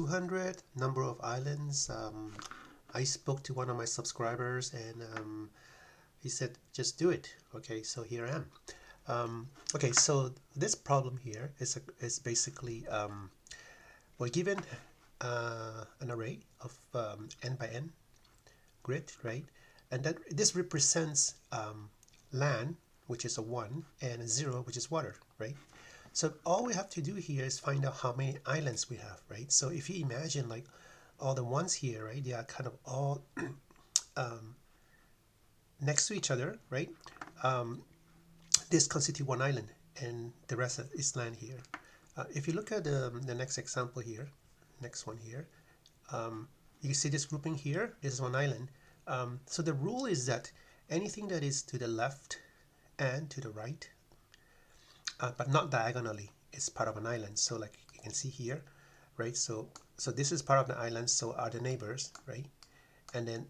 200 number of islands. I spoke to one of my subscribers and he said just do it. Okay, so here I am. Okay, so this problem here is basically we're given an array of n by n grid, right? And that this represents land, which is a 1, and a 0, which is water, right? So all we have to do here is find out how many islands we have, right? So if you imagine like all the ones here, right, they are kind of all next to each other, right? This constitute one island and the rest is land here. If you look at the next example here, next one here, you see this grouping here, this is one island. So the rule is that anything that is to the left and to the right, but not diagonally, is part of an island. So like you can see here, right? So this is part of the island, so are the neighbors, right? And then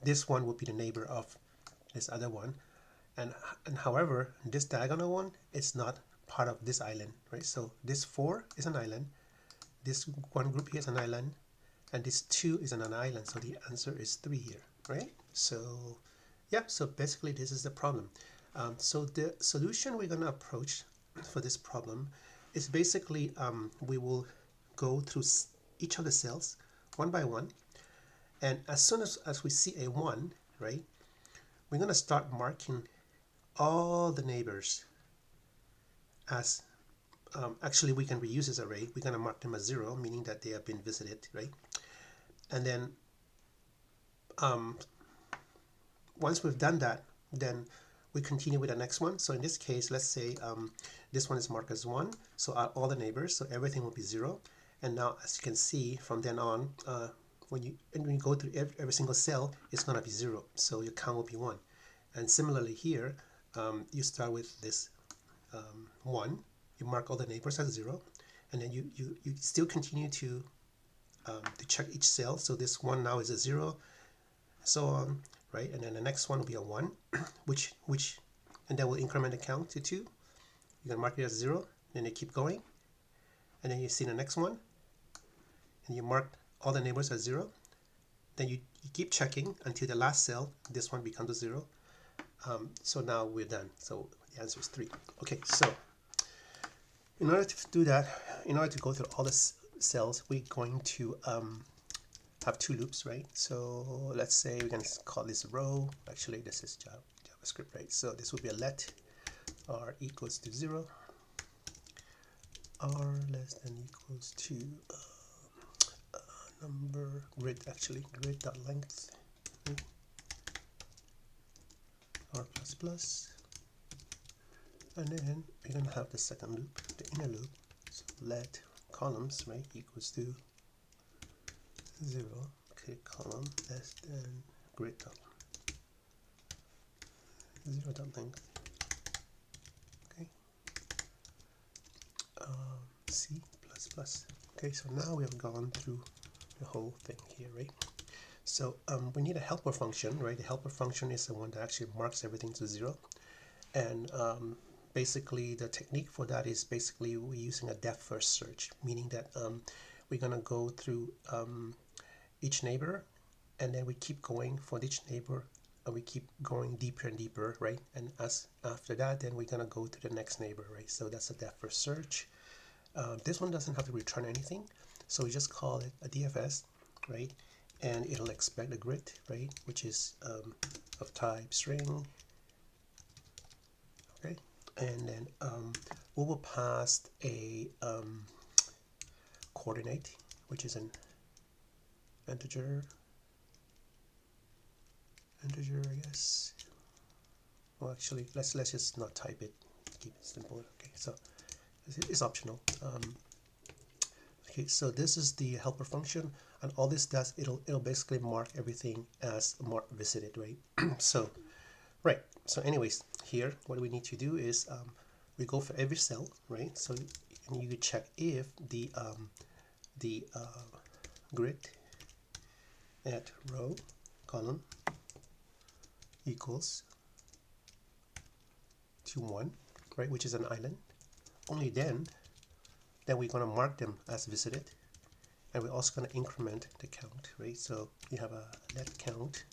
this one would be the neighbor of this other one. And however, this diagonal one is not part of this island, right? So this 4 is an island, this one group here is an island, and this 2 is an island. So the answer is 3 here, right? So yeah, so basically this is the problem. So the solution we're going to approach for this problem is basically we will go through each of the cells one by one, and as soon as we see a 1, right, we're going to start marking all the neighbors as actually we can reuse this array. We're going to mark them as 0, meaning that they have been visited, right? And then once we've done that, then we continue with the next one. So in this case, let's say this one is marked as 1, so all the neighbors, so everything will be 0. And now, as you can see, from then on, when you go through every single cell, it's going to be 0, so your count will be 1. And similarly here, you start with this 1, you mark all the neighbors as 0, and then you still continue to check each cell. So this 1 now is a 0, so on, right? And then the next one will be a 1, which and then we'll increment the count to 2. You can mark it as 0, then you keep going, and then you see the next one, and you mark all the neighbors as 0. Then you keep checking until the last cell, this one becomes a 0. So now we're done. So the answer is 3. Okay, so in order to do that, in order to go through all the cells, we're going to have 2 loops, right? So let's say we're going to call this row. Actually, this is JavaScript, right? So this will be a let r equals to 0, r less than equals to number grid, actually grid.length r plus plus, and then we're going to have the second loop, the inner loop. So let columns, right, equals to 0, okay, column less than grid dot 0 dot length, okay, C plus plus. Okay, so now we have gone through the whole thing here, right? So we need a helper function, right? The helper function is the one that actually marks everything to 0, and basically the technique for that is basically we're using a depth first search, meaning that we're going to go through each neighbor, and then we keep going for each neighbor, and we keep going deeper and deeper, right? And after that, then we're going to go to the next neighbor, right? So that's a depth first search. This one doesn't have to return anything, so we just call it a DFS, right? And it'll expect a grid, right, which is of type string, okay? And then we will pass a coordinate, which is an integer, I guess. Well, actually, let's just not type it. Keep it simple. Okay, so it's optional. Okay, so this is the helper function, and all this does, it'll basically mark everything as mark visited, right? So anyways, here what we need to do is we go for every cell, right? So and you check if the grid at row column equals to 1, right, which is an island. Only then we're going to mark them as visited. and we're also going to increment the count, right? So you have a let count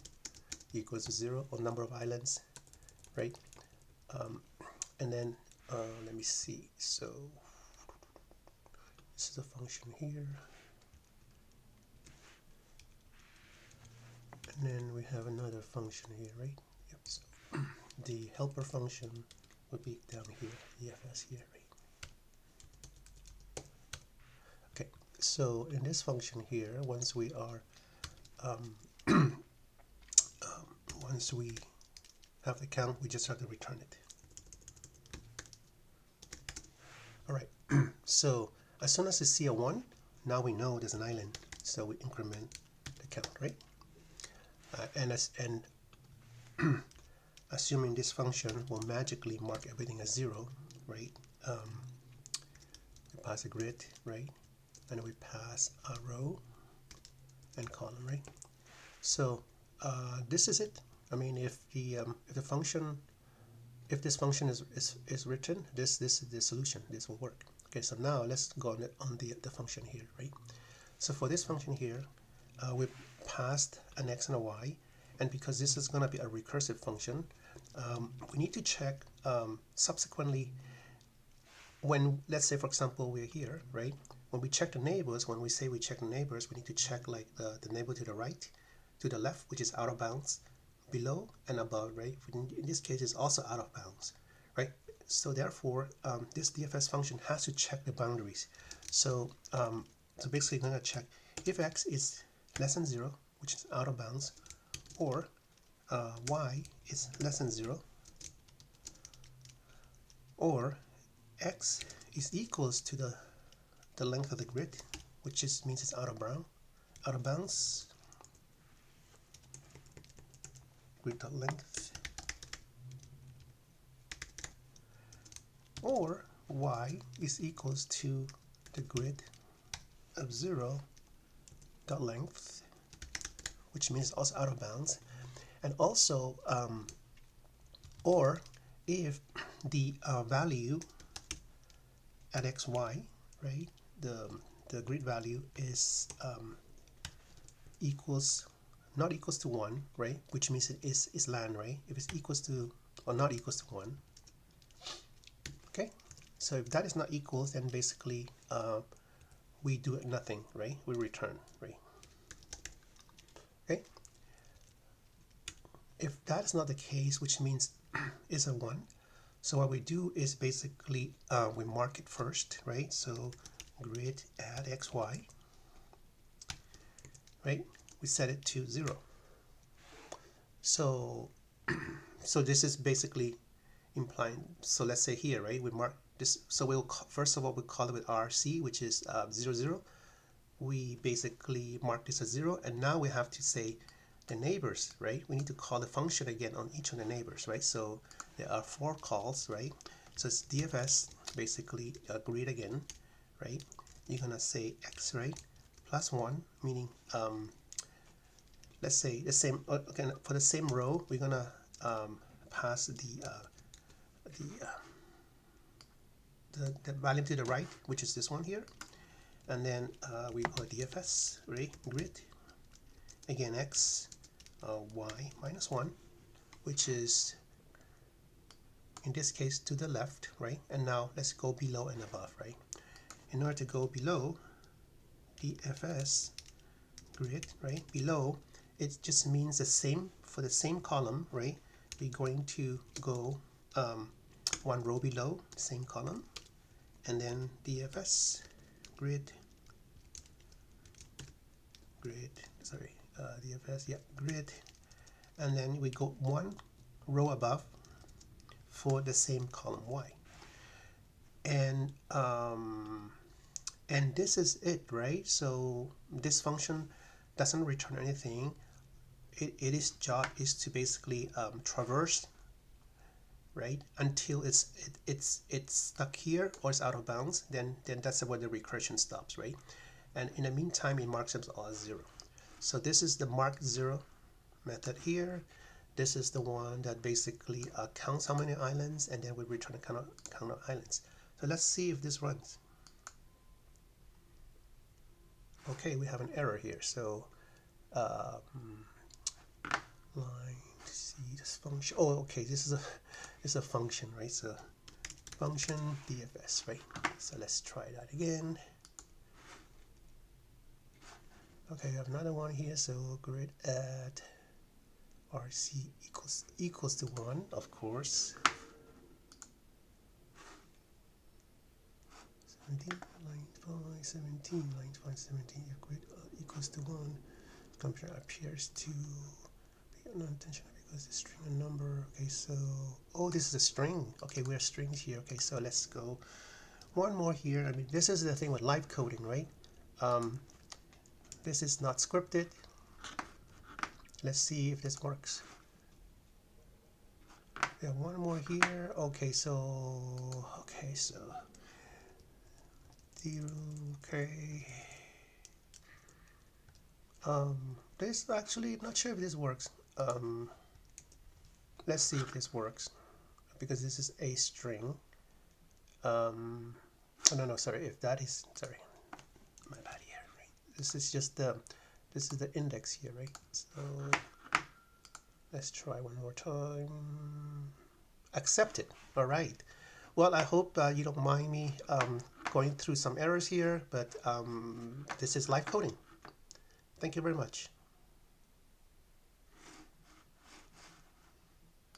equals to 0 or number of islands, right? And then let me see. So this is a function here, and then we have another function here, right? Yep. So the helper function would be down here, EFS here, right? Okay. So in this function here, once we are once we have the count, we just have to return it. All right. So as soon as we see a 1, now we know there's an island. So we increment the count, right? And assuming this function will magically mark everything as 0, right? We pass a grid, right? And we pass a row and column, right? So this is it. I mean, if this function is written, this is the solution. This will work. Okay, so now let's go on the function here, right? So for this function here, we passed an x and a y, and because this is going to be a recursive function, we need to check subsequently when, let's say for example, we're here, right? When we check the neighbors, when we say we check the neighbors, we need to check like the neighbor to the right, to the left, which is out of bounds, below and above, right? In this case, it's also out of bounds, right? So therefore, this DFS function has to check the boundaries. So so basically, I'm going to check if x is less than 0, which is out of bounds, or y is less than 0, or x is equals to the length of the grid, which just means it's out of bounds, grid.length, or y is equals to the grid of 0 dot length, which means also out of bounds, and also or if the value at xy, right, the grid value is not equals to 1, right, which means it is land, right? If it's equals to or not equals to 1, okay. So if that is not equals, then basically we do nothing, right? We return, right? Okay. If that is not the case, which means it's a 1, so what we do is basically we mark it first, right? So grid add xy, right? We set it to 0. So so this is basically implying, so let's say here, right, we mark this, so we'll first of all we call it with RC, which is 0 0. We basically mark this as 0, and now we have to say the neighbors, right? We need to call the function again on each of the neighbors, right? So there are 4 calls, right? So it's DFS, basically grid again, right? You're gonna say x, right, plus 1, meaning let's say the same, again for the same row we're gonna pass the value to the right, which is this one here, and then we call DFS, right, grid again x y minus 1, which is in this case to the left, right? And now let's go below and above, right? In order to go below, DFS grid, right, below, it just means the same for the same column, right? We're going to go 1 row below, same column, and then DFS grid, DFS, yeah, grid, and then we go 1 row above for the same column y, and this is it, right? So this function doesn't return anything. Its job is to basically traverse, right, until it's stuck here or it's out of bounds. Then that's where the recursion stops, right? And in the meantime, it marks them all as 0. So this is the mark 0 method here. This is the one that basically counts how many islands, and then we return a count of islands. So let's see if this runs. Okay, we have an error here. So line see this function. Oh, okay, this is a function, right? So function DFS, right? So let's try that again. Okay, we have another one here. So grid add RC equals to 1, of course. 17 line 5 17 line 5 17 grid equals to 1. Computer appears to be unintentional because the string and number. Okay, so oh, this is a string. Okay, we have strings here. Okay, so let's go one more here. I mean, this is the thing with live coding, right? This is not scripted. Let's see if this works. We have one more here. Okay, so okay. This actually not sure if this works. Let's see if this works because this is a string. Oh, no, sorry. If that is sorry, my bad here. Right? This is just this is the index here, right? So let's try one more time. Accept it. All right. Well, I hope you don't mind me going through some errors here, but this is live coding. Thank you very much.